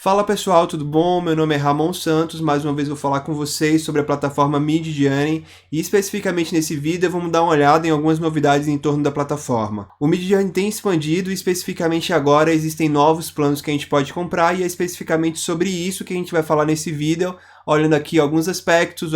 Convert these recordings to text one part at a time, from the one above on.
Fala pessoal, tudo bom? Meu nome é Ramon Santos, mais uma vez vou falar com vocês sobre a plataforma Midjourney e especificamente nesse vídeo vamos dar uma olhada em algumas novidades em torno da plataforma. O Midjourney tem expandido e especificamente agora existem novos planos que a gente pode comprar e é especificamente sobre isso que a gente vai falar nesse vídeo, olhando aqui alguns aspectos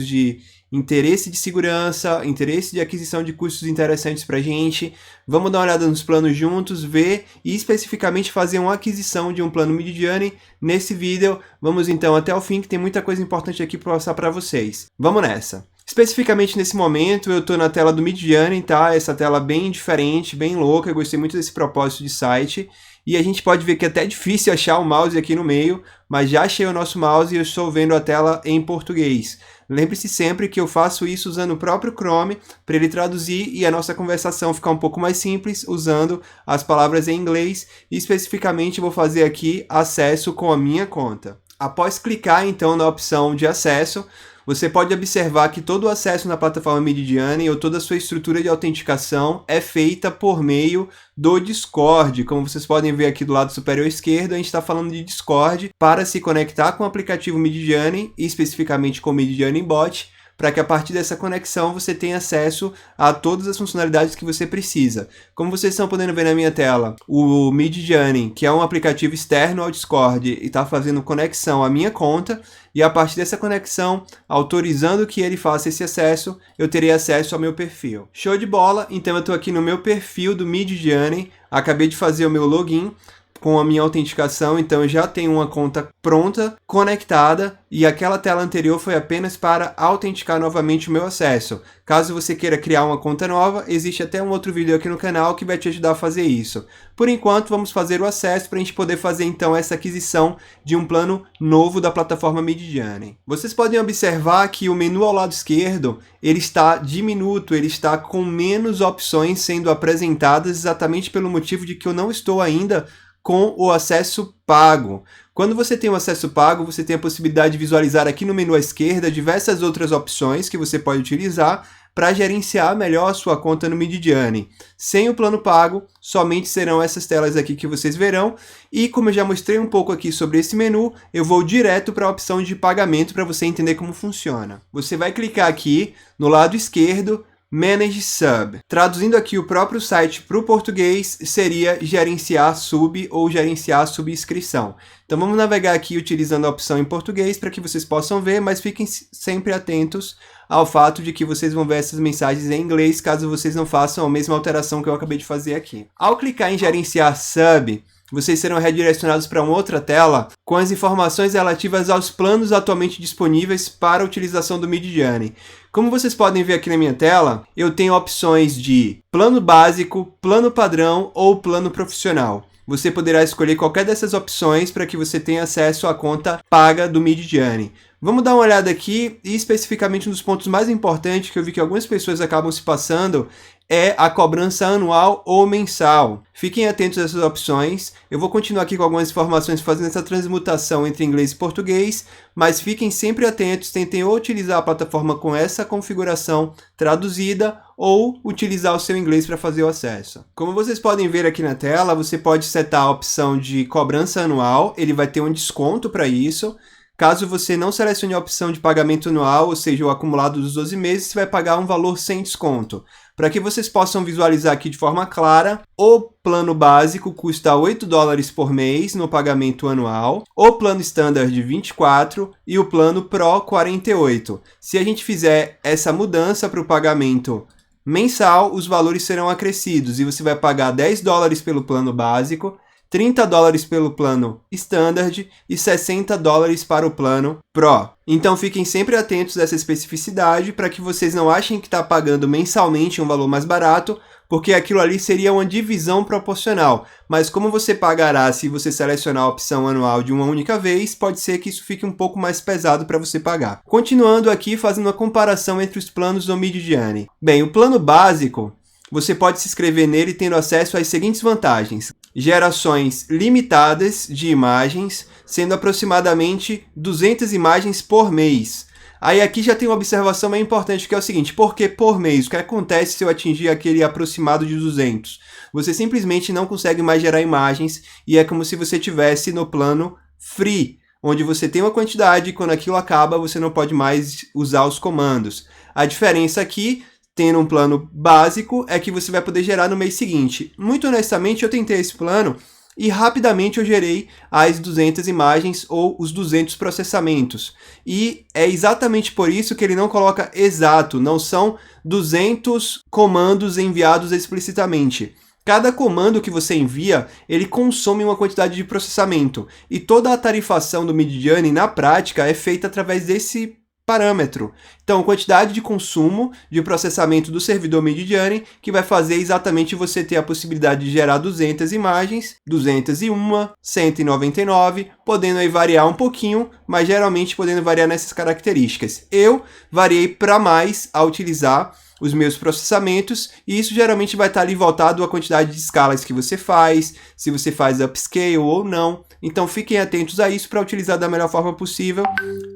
de interesse de segurança, interesse de aquisição de custos interessantes para a gente. Vamos dar uma olhada nos planos juntos, ver e especificamente fazer uma aquisição de um plano Midjourney nesse vídeo. Vamos então até o fim, que tem muita coisa importante aqui para passar para vocês. Vamos nessa! Especificamente nesse momento eu estou na tela do Midjourney, tá? Essa tela bem diferente, bem louca, eu gostei muito desse propósito de site. E a gente pode ver que é até difícil achar o mouse aqui no meio, mas já achei o nosso mouse e eu estou vendo a tela em português. Lembre-se sempre que eu faço isso usando o próprio Chrome para ele traduzir e a nossa conversação ficar um pouco mais simples usando as palavras em inglês e especificamente vou fazer aqui acesso com a minha conta. Após clicar então na opção de acesso, você pode observar que todo o acesso na plataforma Midjourney ou toda a sua estrutura de autenticação é feita por meio do Discord. Como vocês podem ver aqui do lado superior esquerdo, a gente está falando de Discord para se conectar com o aplicativo Midjourney e especificamente com o Midjourney Bot, para que a partir dessa conexão você tenha acesso a todas as funcionalidades que você precisa. Como vocês estão podendo ver na minha tela, o Midjourney, que é um aplicativo externo ao Discord, e está fazendo conexão à minha conta, e a partir dessa conexão, autorizando que ele faça esse acesso, eu terei acesso ao meu perfil. Show de bola! Então eu estou aqui no meu perfil do Midjourney, acabei de fazer o meu login, com a minha autenticação, então eu já tenho uma conta pronta, conectada, e aquela tela anterior foi apenas para autenticar novamente o meu acesso. Caso você queira criar uma conta nova, existe até um outro vídeo aqui no canal que vai te ajudar a fazer isso. Por enquanto, vamos fazer o acesso para a gente poder fazer então essa aquisição de um plano novo da plataforma Midjourney. Vocês podem observar que o menu ao lado esquerdo, ele está diminuto, ele está com menos opções sendo apresentadas exatamente pelo motivo de que eu não estou ainda com o acesso pago. Quando você tem o acesso pago, você tem a possibilidade de visualizar aqui no menu à esquerda diversas outras opções que você pode utilizar para gerenciar melhor a sua conta no Midjourney. Sem o plano pago, somente serão essas telas aqui que vocês verão. E como eu já mostrei um pouco aqui sobre esse menu, eu vou direto para a opção de pagamento para você entender como funciona. Você vai clicar aqui no lado esquerdo, Manage Sub. Traduzindo aqui o próprio site para o português, seria gerenciar sub ou gerenciar subscrição. Então vamos navegar aqui utilizando a opção em português para que vocês possam ver, mas fiquem sempre atentos ao fato de que vocês vão ver essas mensagens em inglês, caso vocês não façam a mesma alteração que eu acabei de fazer aqui. Ao clicar em gerenciar sub, vocês serão redirecionados para uma outra tela com as informações relativas aos planos atualmente disponíveis para a utilização do Midjourney. Como vocês podem ver aqui na minha tela, eu tenho opções de plano básico, plano padrão ou plano profissional. Você poderá escolher qualquer dessas opções para que você tenha acesso à conta paga do Midjourney. Vamos dar uma olhada aqui e especificamente um dos pontos mais importantes que eu vi que algumas pessoas acabam se passando é a cobrança anual ou mensal. Fiquem atentos a essas opções. Eu vou continuar aqui com algumas informações fazendo essa transmutação entre inglês e português, mas fiquem sempre atentos, tentem ou utilizar a plataforma com essa configuração traduzida ou utilizar o seu inglês para fazer o acesso. Como vocês podem ver aqui na tela, você pode setar a opção de cobrança anual, ele vai ter um desconto para isso. Caso você não selecione a opção de pagamento anual, ou seja, o acumulado dos 12 meses, você vai pagar um valor sem desconto. Para que vocês possam visualizar aqui de forma clara, o plano básico custa $8 por mês no pagamento anual, o plano standard de 24 e o plano Pro 48. Se a gente fizer essa mudança para o pagamento mensal, os valores serão acrescidos e você vai pagar $10 pelo plano básico, $30 pelo plano Standard e $60 para o plano Pro. Então fiquem sempre atentos a essa especificidade para que vocês não achem que está pagando mensalmente um valor mais barato, porque aquilo ali seria uma divisão proporcional. Mas como você pagará se você selecionar a opção anual de uma única vez, pode ser que isso fique um pouco mais pesado para você pagar. Continuando aqui, fazendo uma comparação entre os planos do Midjourney. Bem, o plano básico, você pode se inscrever nele tendo acesso às seguintes vantagens. Gerações limitadas de imagens, sendo aproximadamente 200 imagens por mês. Aí aqui já tem uma observação bem importante, que é o seguinte: por que por mês? O que acontece se eu atingir aquele aproximado de 200? Você simplesmente não consegue mais gerar imagens e é como se você tivesse no plano free, onde você tem uma quantidade e quando aquilo acaba você não pode mais usar os comandos. A diferença aqui, tendo um plano básico, é que você vai poder gerar no mês seguinte. Muito honestamente, eu tentei esse plano e rapidamente eu gerei as 200 imagens ou os 200 processamentos. E é exatamente por isso que ele não coloca exato, não são 200 comandos enviados explicitamente. Cada comando que você envia, ele consome uma quantidade de processamento. E toda a tarifação do Midjourney, na prática, é feita através desse parâmetro. Então, quantidade de consumo de processamento do servidor Midjourney, que vai fazer exatamente você ter a possibilidade de gerar 200 imagens, 201, 199, podendo aí variar um pouquinho, mas geralmente podendo variar nessas características. Eu variei para mais a utilizar os meus processamentos, e isso geralmente vai estar ali voltado à quantidade de escalas que você faz, se você faz upscale ou não. Então fiquem atentos a isso para utilizar da melhor forma possível,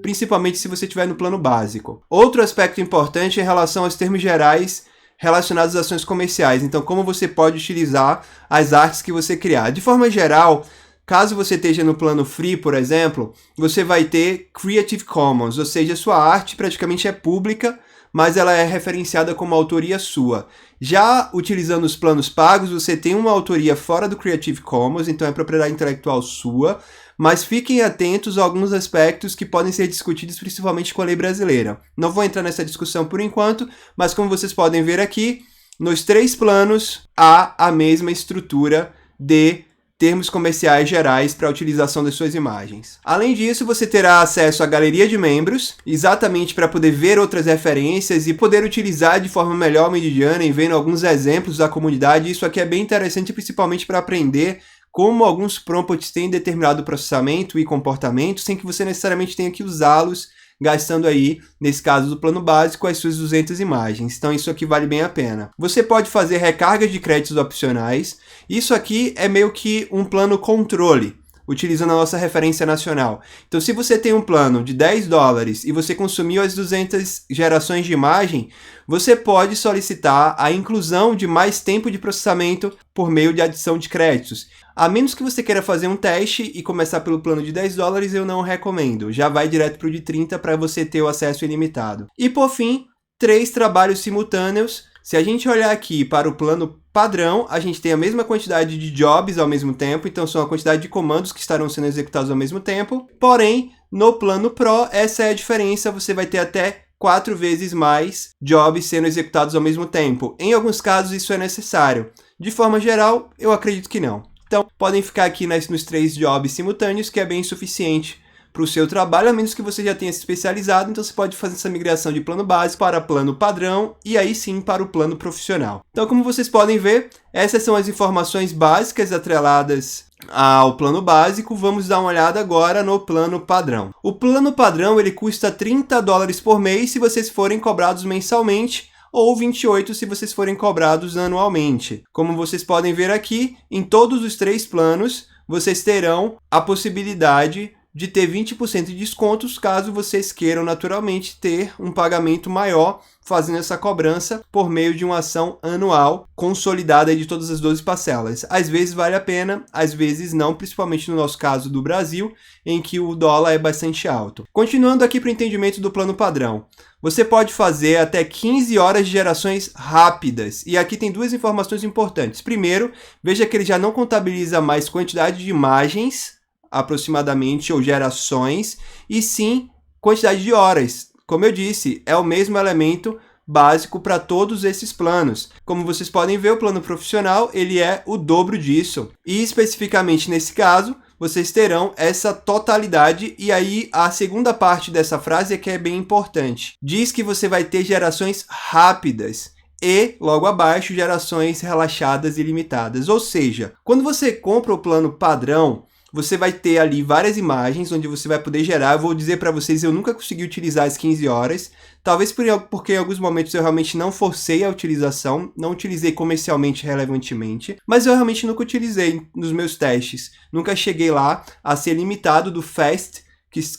principalmente se você estiver no plano básico. Outro aspecto importante é em relação aos termos gerais relacionados às ações comerciais. Então, como você pode utilizar as artes que você criar. De forma geral, caso você esteja no plano free, por exemplo, você vai ter Creative Commons, ou seja, sua arte praticamente é pública, mas ela é referenciada como autoria sua. Já utilizando os planos pagos, você tem uma autoria fora do Creative Commons, então é propriedade intelectual sua, mas fiquem atentos a alguns aspectos que podem ser discutidos principalmente com a lei brasileira. Não vou entrar nessa discussão por enquanto, mas como vocês podem ver aqui, nos 3 planos há a mesma estrutura de termos comerciais gerais para a utilização das suas imagens. Além disso, você terá acesso à galeria de membros, exatamente para poder ver outras referências e poder utilizar de forma melhor o Midjourney, vendo alguns exemplos da comunidade. Isso aqui é bem interessante, principalmente para aprender como alguns prompts têm determinado processamento e comportamento, sem que você necessariamente tenha que usá-los, gastando aí, nesse caso do plano básico, as suas 200 imagens. Então isso aqui vale bem a pena. Você pode fazer recargas de créditos opcionais. Isso aqui é meio que um plano controle, utilizando a nossa referência nacional. Então se você tem um plano de $10 e você consumiu as 200 gerações de imagem, você pode solicitar a inclusão de mais tempo de processamento por meio de adição de créditos. A menos que você queira fazer um teste e começar pelo plano de $10, eu não recomendo. Já vai direto para o de 30 para você ter o acesso ilimitado. E por fim, 3 trabalhos simultâneos. Se a gente olhar aqui para o plano padrão, a gente tem a mesma quantidade de jobs ao mesmo tempo, então são a quantidade de comandos que estarão sendo executados ao mesmo tempo. Porém, no plano Pro, essa é a diferença, você vai ter até 4 vezes mais jobs sendo executados ao mesmo tempo. Em alguns casos isso é necessário. De forma geral, eu acredito que não. Então, podem ficar aqui nos 3 jobs simultâneos, que é bem suficiente para o seu trabalho, a menos que você já tenha se especializado, então você pode fazer essa migração de plano básico para plano padrão e aí sim para o plano profissional. Então, como vocês podem ver, essas são as informações básicas atreladas ao plano básico. Vamos dar uma olhada agora no plano padrão. O plano padrão ele custa $30 por mês se vocês forem cobrados mensalmente, ou 28 se vocês forem cobrados anualmente. Como vocês podem ver aqui, em todos os 3 planos, vocês terão a possibilidade de ter 20% de descontos caso vocês queiram naturalmente ter um pagamento maior fazendo essa cobrança por meio de uma ação anual consolidada de todas as 12 parcelas. Às vezes vale a pena, às vezes não, principalmente no nosso caso do Brasil, em que o dólar é bastante alto. Continuando aqui para o entendimento do plano padrão. Você pode fazer até 15 horas de gerações rápidas. E aqui tem 2 informações importantes. Primeiro, veja que ele já não contabiliza mais quantidade de imagens, aproximadamente, ou gerações, e sim quantidade de horas. Como eu disse, é o mesmo elemento básico para todos esses planos. Como vocês podem ver, o plano profissional ele é o dobro disso. E especificamente nesse caso, vocês terão essa totalidade, e aí a segunda parte dessa frase é que é bem importante. Diz que você vai ter gerações rápidas e, logo abaixo, gerações relaxadas e limitadas. Ou seja, quando você compra o plano padrão, você vai ter ali várias imagens onde você vai poder gerar. Eu vou dizer para vocês, eu nunca consegui utilizar as 15 horas. Talvez porque em alguns momentos eu realmente não forcei a utilização, não utilizei comercialmente relevantemente, mas eu realmente nunca utilizei nos meus testes. Nunca cheguei lá a ser limitado do fast,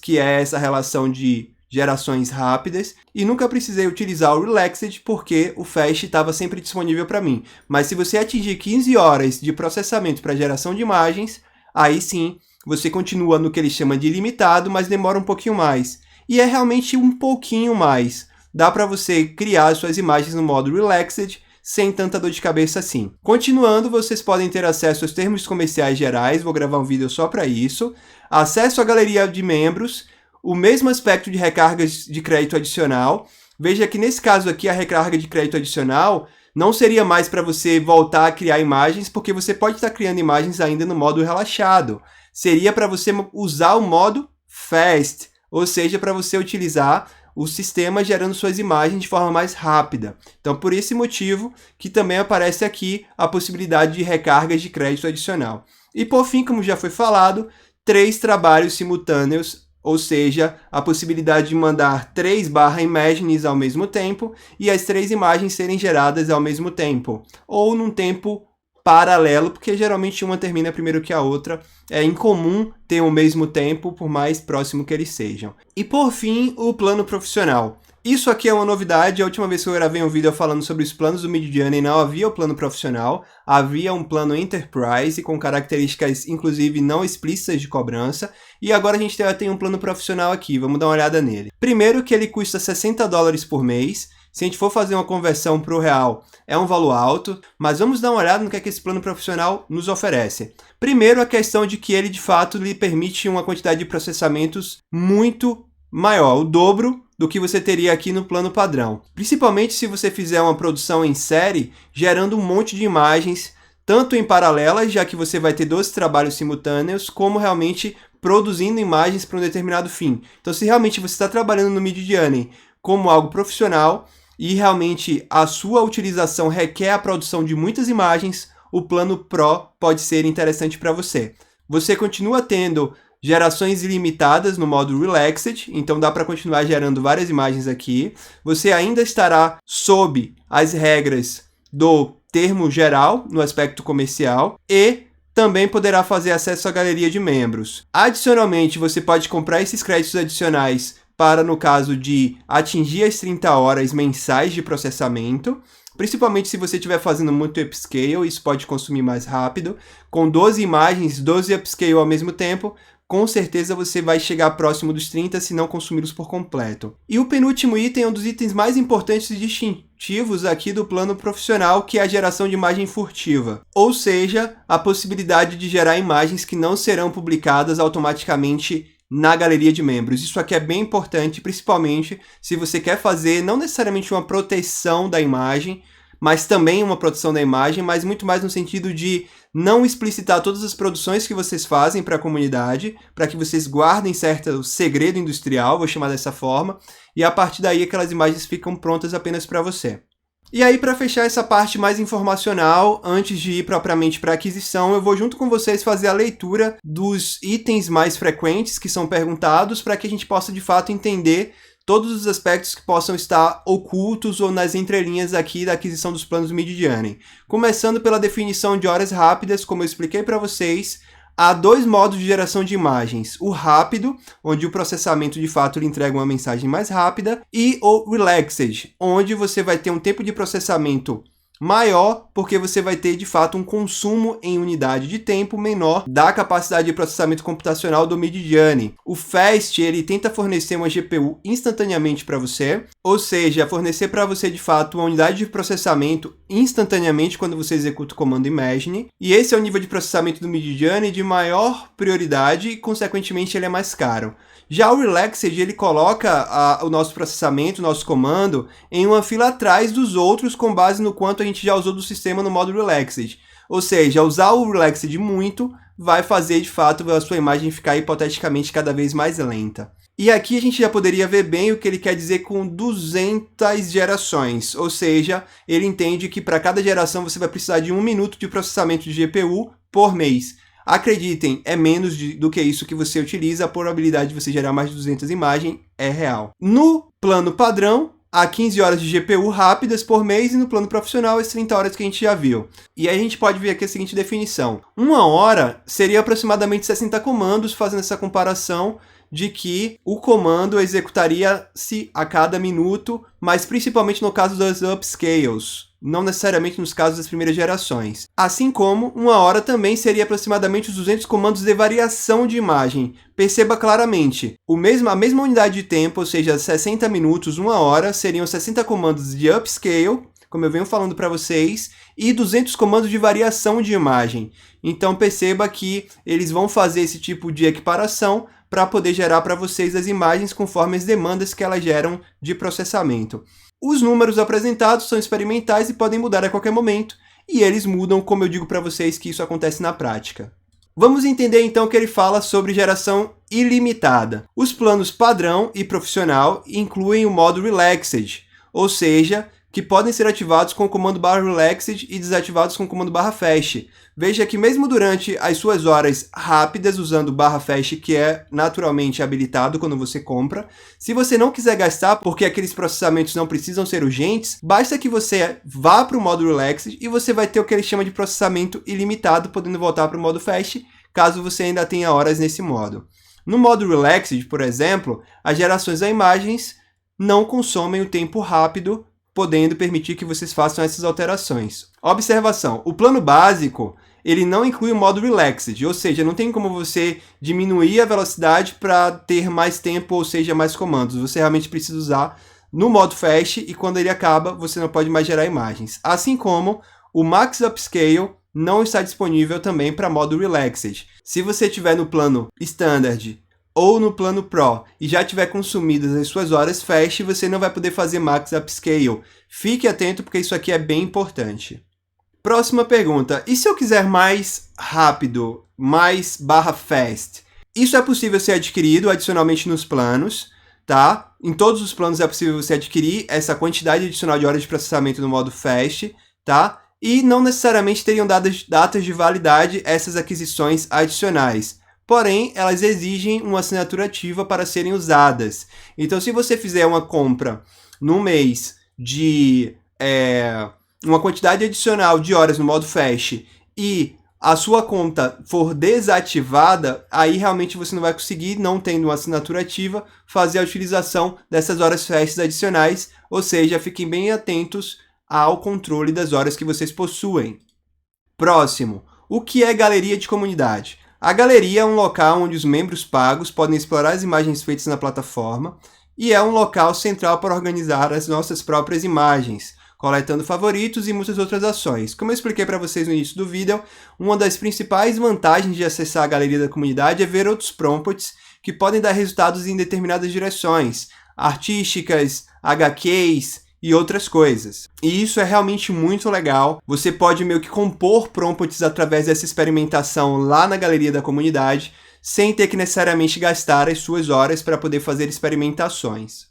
que é essa relação de gerações rápidas, e nunca precisei utilizar o Relaxed porque o Fast estava sempre disponível para mim. Mas se você atingir 15 horas de processamento para geração de imagens, aí sim você continua no que ele chama de ilimitado, mas demora um pouquinho mais. E é realmente um pouquinho mais. Dá para você criar suas imagens no modo Relaxed, sem tanta dor de cabeça assim. Continuando, vocês podem ter acesso aos termos comerciais gerais, vou gravar um vídeo só para isso, acesso à galeria de membros, o mesmo aspecto de recargas de crédito adicional. Veja que nesse caso aqui, a recarga de crédito adicional não seria mais para você voltar a criar imagens, porque você pode estar criando imagens ainda no modo relaxado. Seria para você usar o modo Fast, ou seja, para você utilizar o sistema gerando suas imagens de forma mais rápida. Então, por esse motivo que também aparece aqui a possibilidade de recargas de crédito adicional. E por fim, como já foi falado, 3 trabalhos simultâneos, ou seja, a possibilidade de mandar 3 imagens ao mesmo tempo e as 3 imagens serem geradas ao mesmo tempo, ou num tempo paralelo, porque geralmente uma termina primeiro que a outra. É incomum ter o mesmo tempo, por mais próximo que eles sejam. E por fim, o plano profissional. Isso aqui é uma novidade. A última vez que eu gravei um vídeo falando sobre os planos do Midjourney, não havia o plano profissional, havia um plano Enterprise com características, inclusive, não explícitas de cobrança, e agora a gente tem um plano profissional aqui. Vamos dar uma olhada nele. Primeiro que ele custa $60 por mês. Se a gente for fazer uma conversão para o real, é um valor alto, mas vamos dar uma olhada no que é que esse plano profissional nos oferece. Primeiro, a questão de que ele, de fato, lhe permite uma quantidade de processamentos muito maior, o dobro do que você teria aqui no plano padrão. Principalmente se você fizer uma produção em série, gerando um monte de imagens, tanto em paralelas, já que você vai ter 12 trabalhos simultâneos, como realmente produzindo imagens para um determinado fim. Então, se realmente você está trabalhando no Midjourney como algo profissional, e realmente a sua utilização requer a produção de muitas imagens, o plano Pro pode ser interessante para você. Você continua tendo gerações ilimitadas no modo Relaxed, então dá para continuar gerando várias imagens aqui. Você ainda estará sob as regras do termo geral, no aspecto comercial, e também poderá fazer acesso à galeria de membros. Adicionalmente, você pode comprar esses créditos adicionais para, no caso de atingir as 30 horas mensais de processamento, principalmente se você estiver fazendo muito upscale, isso pode consumir mais rápido. Com 12 imagens, 12 upscale ao mesmo tempo, com certeza você vai chegar próximo dos 30 se não consumi-los por completo. E o penúltimo item é um dos itens mais importantes e distintivos aqui do plano profissional, que é a geração de imagem furtiva. Ou seja, a possibilidade de gerar imagens que não serão publicadas automaticamente na galeria de membros. Isso aqui é bem importante, principalmente se você quer fazer não necessariamente uma proteção da imagem, mas também uma produção da imagem, mas muito mais no sentido de não explicitar todas as produções que vocês fazem para a comunidade, para que vocês guardem certo segredo industrial, vou chamar dessa forma, e a partir daí aquelas imagens ficam prontas apenas para você. E aí, para fechar essa parte mais informacional, antes de ir propriamente para a aquisição, eu vou junto com vocês fazer a leitura dos itens mais frequentes que são perguntados, para que a gente possa de fato entender todos os aspectos que possam estar ocultos ou nas entrelinhas aqui da aquisição dos planos Midjourney. Começando pela definição de horas rápidas, como eu expliquei para vocês, há 2 modos de geração de imagens. O rápido, onde o processamento de fato lhe entrega uma mensagem mais rápida, e o relaxed, onde você vai ter um tempo de processamento maior, porque você vai ter de fato um consumo em unidade de tempo menor da capacidade de processamento computacional do Midjourney. O Fast, ele tenta fornecer uma GPU instantaneamente para você, ou seja, fornecer para você de fato uma unidade de processamento instantaneamente quando você executa o comando Imagine, e esse é o nível de processamento do Midjourney de maior prioridade e consequentemente ele é mais caro. Já o Relaxed, ele coloca o nosso processamento, o nosso comando, em uma fila atrás dos outros com base no quanto a gente já usou do sistema no modo Relaxed. Ou seja, usar o Relaxed muito vai fazer, de fato, a sua imagem ficar hipoteticamente cada vez mais lenta. E aqui a gente já poderia ver bem o que ele quer dizer com 200 gerações. Ou seja, ele entende que para cada geração você vai precisar de 1 minuto de processamento de GPU por mês. Acreditem, é menos do que isso que você utiliza, a probabilidade de você gerar mais de 200 imagens é real. No plano padrão, há 15 horas de GPU rápidas por mês e no plano profissional as 30 horas que a gente já viu. E aí a gente pode ver aqui a seguinte definição. 1 hora seria aproximadamente 60 comandos, fazendo essa comparação de que o comando executaria-se a cada minuto, mas principalmente no caso das upscales, não necessariamente nos casos das primeiras gerações. Assim como 1 hora também seria aproximadamente os 200 comandos de variação de imagem. Perceba claramente, a mesma unidade de tempo, ou seja, 60 minutos, 1 hora, seriam 60 comandos de upscale, como eu venho falando para vocês, e 200 comandos de variação de imagem. Então perceba que eles vão fazer esse tipo de equiparação para poder gerar para vocês as imagens conforme as demandas que elas geram de processamento. Os números apresentados são experimentais e podem mudar a qualquer momento, e eles mudam, como eu digo para vocês, que isso acontece na prática. Vamos entender então que ele fala sobre geração ilimitada. Os planos padrão e profissional incluem o modo Relaxed, ou seja, que podem ser ativados com o comando /relaxed e desativados com o comando /fast. Veja que mesmo durante as suas horas rápidas, usando /fast, que é naturalmente habilitado quando você compra, se você não quiser gastar porque aqueles processamentos não precisam ser urgentes, basta que você vá para o modo Relaxed e você vai ter o que ele chama de processamento ilimitado, podendo voltar para o modo Fast, caso você ainda tenha horas nesse modo. No modo Relaxed, por exemplo, as gerações das imagens não consomem o tempo rápido, podendo permitir que vocês façam essas alterações. Observação, o plano básico, ele não inclui o modo Relaxed, ou seja, não tem como você diminuir a velocidade para ter mais tempo, ou seja, mais comandos. Você realmente precisa usar no modo Fast e quando ele acaba, você não pode mais gerar imagens. Assim como o Max Upscale não está disponível também para modo Relaxed. Se você estiver no plano Standard ou no plano Pro e já tiver consumidas as suas horas Fast, você não vai poder fazer Max Upscale. Fique atento porque isso aqui é bem importante. Próxima pergunta. E se eu quiser mais rápido, mais /fast? Isso é possível ser adquirido adicionalmente nos planos, tá? Em todos os planos é possível você adquirir essa quantidade adicional de horas de processamento no modo Fast, tá? E não necessariamente teriam datas de validade essas aquisições adicionais. Porém, elas exigem uma assinatura ativa para serem usadas. Então, se você fizer uma compra no mês de uma quantidade adicional de horas no modo Fast e a sua conta for desativada, aí realmente você não vai conseguir, não tendo uma assinatura ativa, fazer a utilização dessas horas Fast adicionais, ou seja, fiquem bem atentos ao controle das horas que vocês possuem. Próximo, o que é galeria de comunidade? A galeria é um local onde os membros pagos podem explorar as imagens feitas na plataforma e é um local central para organizar as nossas próprias imagens, coletando favoritos e muitas outras ações. Como eu expliquei para vocês no início do vídeo, uma das principais vantagens de acessar a galeria da comunidade é ver outros prompts que podem dar resultados em determinadas direções, artísticas, HQs, e outras coisas. E isso é realmente muito legal. Você pode meio que compor prompts através dessa experimentação lá na galeria da comunidade, sem ter que necessariamente gastar as suas horas para poder fazer experimentações.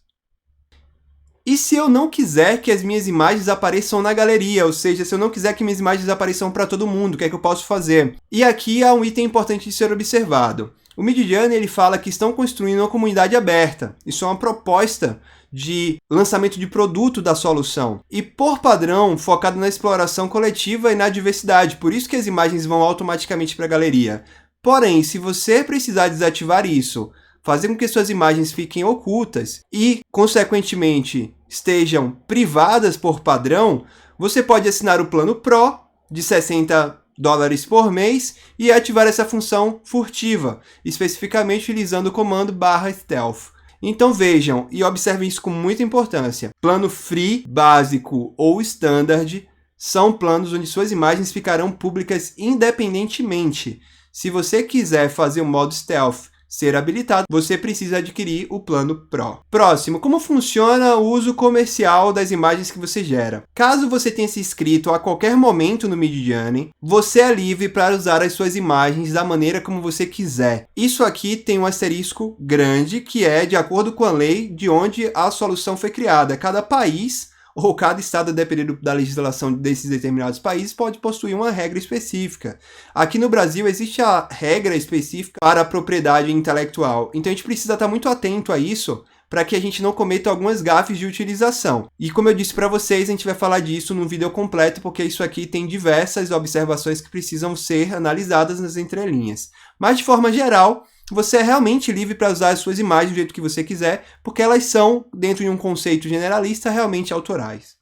E se eu não quiser que as minhas imagens apareçam na galeria, ou seja, se eu não quiser que minhas imagens apareçam para todo mundo, o que é que eu posso fazer? E aqui há um item importante de ser observado. O Midjourney ele fala que estão construindo uma comunidade aberta. Isso é uma proposta de lançamento de produto da solução. E por padrão, focado na exploração coletiva e na diversidade. Por isso que as imagens vão automaticamente para a galeria. Porém, se você precisar desativar isso, fazer com que suas imagens fiquem ocultas e, consequentemente, estejam privadas por padrão, você pode assinar o plano Pro de $60 por mês e ativar essa função furtiva, especificamente utilizando o comando /stealth. Então vejam e observem isso com muita importância. Plano Free, Básico ou Standard são planos onde suas imagens ficarão públicas independentemente. Se você quiser fazer o modo Stealth ser habilitado, você precisa adquirir o plano Pro. Próximo, como funciona o uso comercial das imagens que você gera? Caso você tenha se inscrito a qualquer momento no Midjourney, você é livre para usar as suas imagens da maneira como você quiser. Isso aqui tem um asterisco grande, que é de acordo com a lei de onde a solução foi criada. Cada país ou cada estado, dependendo da legislação desses determinados países, pode possuir uma regra específica. Aqui no Brasil existe a regra específica para a propriedade intelectual, então a gente precisa estar muito atento a isso para que a gente não cometa algumas gafes de utilização. E como eu disse para vocês, a gente vai falar disso num vídeo completo, porque isso aqui tem diversas observações que precisam ser analisadas nas entrelinhas. Mas de forma geral, você é realmente livre para usar as suas imagens do jeito que você quiser, porque elas são, dentro de um conceito generalista, realmente autorais.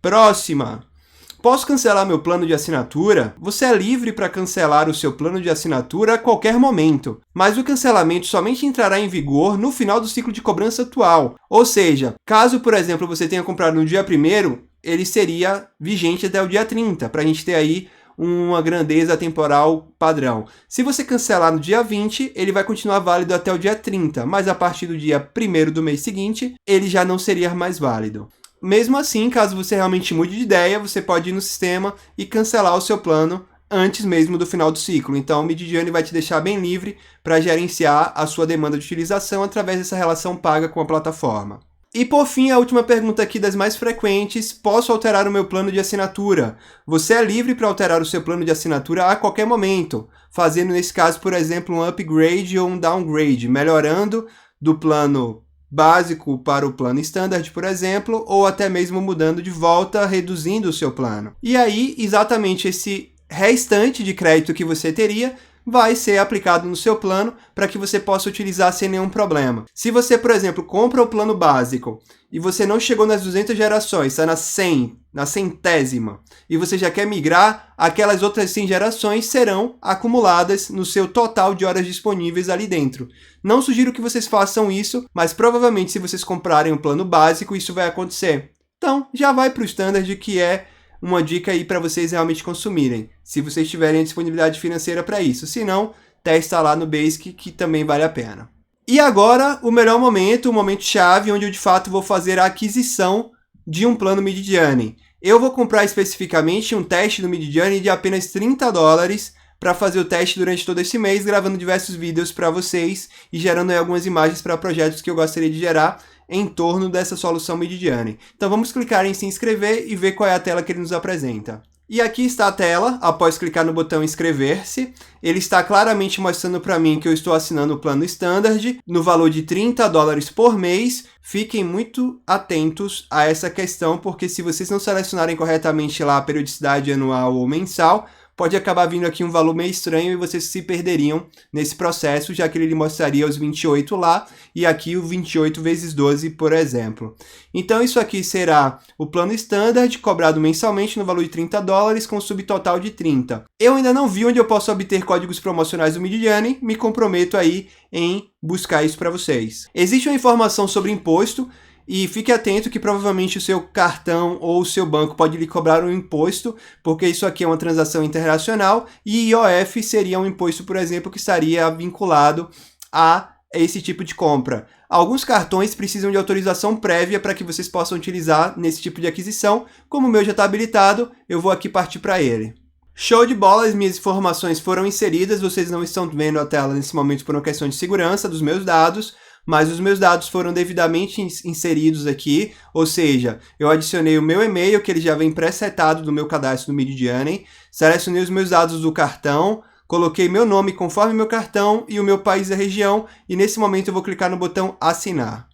Próxima! Posso cancelar meu plano de assinatura? Você é livre para cancelar o seu plano de assinatura a qualquer momento, mas o cancelamento somente entrará em vigor no final do ciclo de cobrança atual. Ou seja, caso, por exemplo, você tenha comprado no dia 1º, ele seria vigente até o dia 30, para a gente ter aí uma grandeza temporal padrão. Se você cancelar no dia 20, ele vai continuar válido até o dia 30, mas a partir do dia 1º do mês seguinte, ele já não seria mais válido. Mesmo assim, caso você realmente mude de ideia, você pode ir no sistema e cancelar o seu plano antes mesmo do final do ciclo. Então, o Midjourney vai te deixar bem livre para gerenciar a sua demanda de utilização através dessa relação paga com a plataforma. E por fim, a última pergunta aqui das mais frequentes: posso alterar o meu plano de assinatura? Você é livre para alterar o seu plano de assinatura a qualquer momento, fazendo nesse caso, por exemplo, um upgrade ou um downgrade, melhorando do plano básico para o plano standard, por exemplo, ou até mesmo mudando de volta, reduzindo o seu plano. E aí, exatamente esse restante de crédito que você teria vai ser aplicado no seu plano para que você possa utilizar sem nenhum problema. Se você, por exemplo, compra o plano básico e você não chegou nas 200 gerações, está na 100, na centésima, e você já quer migrar, aquelas outras 100 gerações serão acumuladas no seu total de horas disponíveis ali dentro. Não sugiro que vocês façam isso, mas provavelmente se vocês comprarem o plano básico, isso vai acontecer. Então, já vai para o standard, que é uma dica aí para vocês realmente consumirem, se vocês tiverem a disponibilidade financeira para isso. Se não, testa lá no Basic, que também vale a pena. E agora, o melhor momento, o momento chave, onde eu de fato vou fazer a aquisição de um plano Midjourney. Eu vou comprar especificamente um teste do Midjourney de apenas $30 para fazer o teste durante todo esse mês, gravando diversos vídeos para vocês e gerando aí algumas imagens para projetos que eu gostaria de gerar em torno dessa solução Midjourney. Então vamos clicar em se inscrever e ver qual é a tela que ele nos apresenta. E aqui está a tela, após clicar no botão inscrever-se, ele está claramente mostrando para mim que eu estou assinando o plano Standard, no valor de $30 por mês. Fiquem muito atentos a essa questão, porque se vocês não selecionarem corretamente lá a periodicidade anual ou mensal, pode acabar vindo aqui um valor meio estranho e vocês se perderiam nesse processo, já que ele mostraria os 28 lá e aqui o 28 vezes 12, por exemplo. Então isso aqui será o plano Standard, cobrado mensalmente no valor de $30, com subtotal de 30. Eu ainda não vi onde eu posso obter códigos promocionais do Midjourney, me comprometo aí em buscar isso para vocês. Existe uma informação sobre imposto, e fique atento que provavelmente o seu cartão ou o seu banco pode lhe cobrar um imposto, porque isso aqui é uma transação internacional, e IOF seria um imposto, por exemplo, que estaria vinculado a esse tipo de compra. Alguns cartões precisam de autorização prévia para que vocês possam utilizar nesse tipo de aquisição. Como o meu já está habilitado, eu vou aqui partir para ele. Show de bola, as minhas informações foram inseridas, vocês não estão vendo a tela nesse momento por uma questão de segurança dos meus dados, mas os meus dados foram devidamente inseridos aqui, ou seja, eu adicionei o meu e-mail, que ele já vem pré-setado do meu cadastro no Midjourney, selecionei os meus dados do cartão, coloquei meu nome conforme meu cartão e o meu país e a região, e nesse momento eu vou clicar no botão assinar.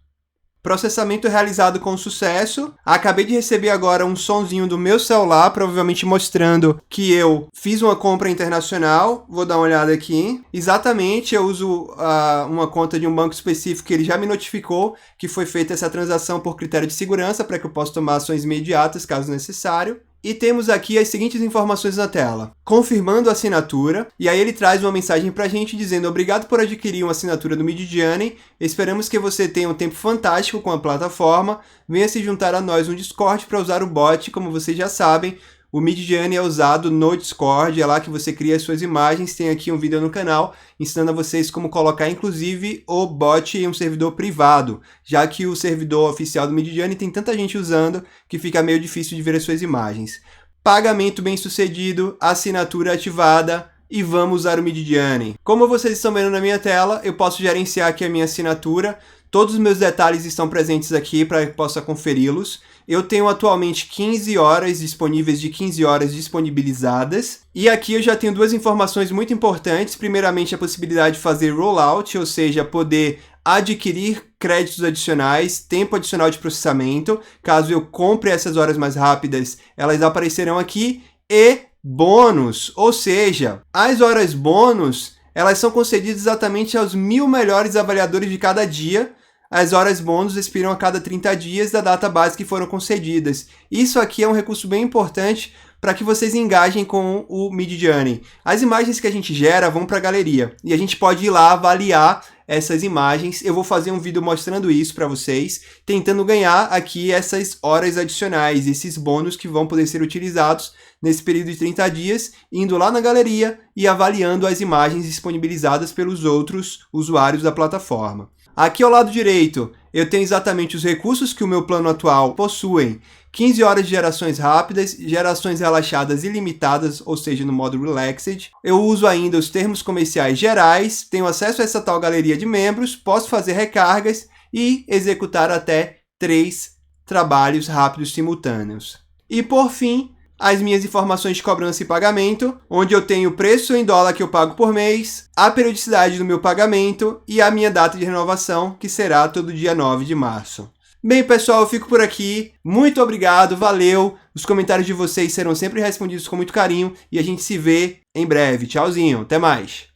Processamento realizado com sucesso. Acabei de receber agora um sonzinho do meu celular, provavelmente mostrando que eu fiz uma compra internacional. Vou dar uma olhada aqui. Exatamente, eu uso uma conta de um banco específico que ele já me notificou que foi feita essa transação por critério de segurança, para que eu possa tomar ações imediatas, caso necessário. E temos aqui as seguintes informações na tela. Confirmando a assinatura, e aí ele traz uma mensagem pra gente dizendo: obrigado por adquirir uma assinatura do Midjourney, esperamos que você tenha um tempo fantástico com a plataforma, venha se juntar a nós no Discord para usar o bot. Como vocês já sabem, o Midjourney é usado no Discord, é lá que você cria as suas imagens. Tem aqui um vídeo no canal ensinando a vocês como colocar inclusive o bot em um servidor privado, já que o servidor oficial do Midjourney tem tanta gente usando que fica meio difícil de ver as suas imagens. Pagamento bem sucedido, assinatura ativada e vamos usar o Midjourney. Como vocês estão vendo na minha tela, eu posso gerenciar aqui a minha assinatura. Todos os meus detalhes estão presentes aqui para que eu possa conferi-los. Eu tenho atualmente 15 horas disponíveis, de 15 horas disponibilizadas. E aqui eu já tenho duas informações muito importantes. Primeiramente, a possibilidade de fazer rollout, ou seja, poder adquirir créditos adicionais, tempo adicional de processamento. Caso eu compre essas horas mais rápidas, elas aparecerão aqui. E bônus, ou seja, as horas bônus, elas são concedidas exatamente aos 1000 melhores avaliadores de cada dia. As horas bônus expiram a cada 30 dias da data base que foram concedidas. Isso aqui é um recurso bem importante para que vocês engajem com o Midjourney. As imagens que a gente gera vão para a galeria e a gente pode ir lá avaliar essas imagens. Eu vou fazer um vídeo mostrando isso para vocês, tentando ganhar aqui essas horas adicionais, esses bônus que vão poder ser utilizados nesse período de 30 dias, indo lá na galeria e avaliando as imagens disponibilizadas pelos outros usuários da plataforma. Aqui ao lado direito, eu tenho exatamente os recursos que o meu plano atual possuem. 15 horas de gerações rápidas, gerações relaxadas ilimitadas, ou seja, no modo Relaxed. Eu uso ainda os termos comerciais gerais, tenho acesso a essa tal galeria de membros, posso fazer recargas e executar até 3 trabalhos rápidos simultâneos. E por fim, as minhas informações de cobrança e pagamento, onde eu tenho o preço em dólar que eu pago por mês, a periodicidade do meu pagamento e a minha data de renovação, que será todo dia 9 de março. Bem, pessoal, eu fico por aqui. Muito obrigado, valeu. Os comentários de vocês serão sempre respondidos com muito carinho e a gente se vê em breve. Tchauzinho, até mais.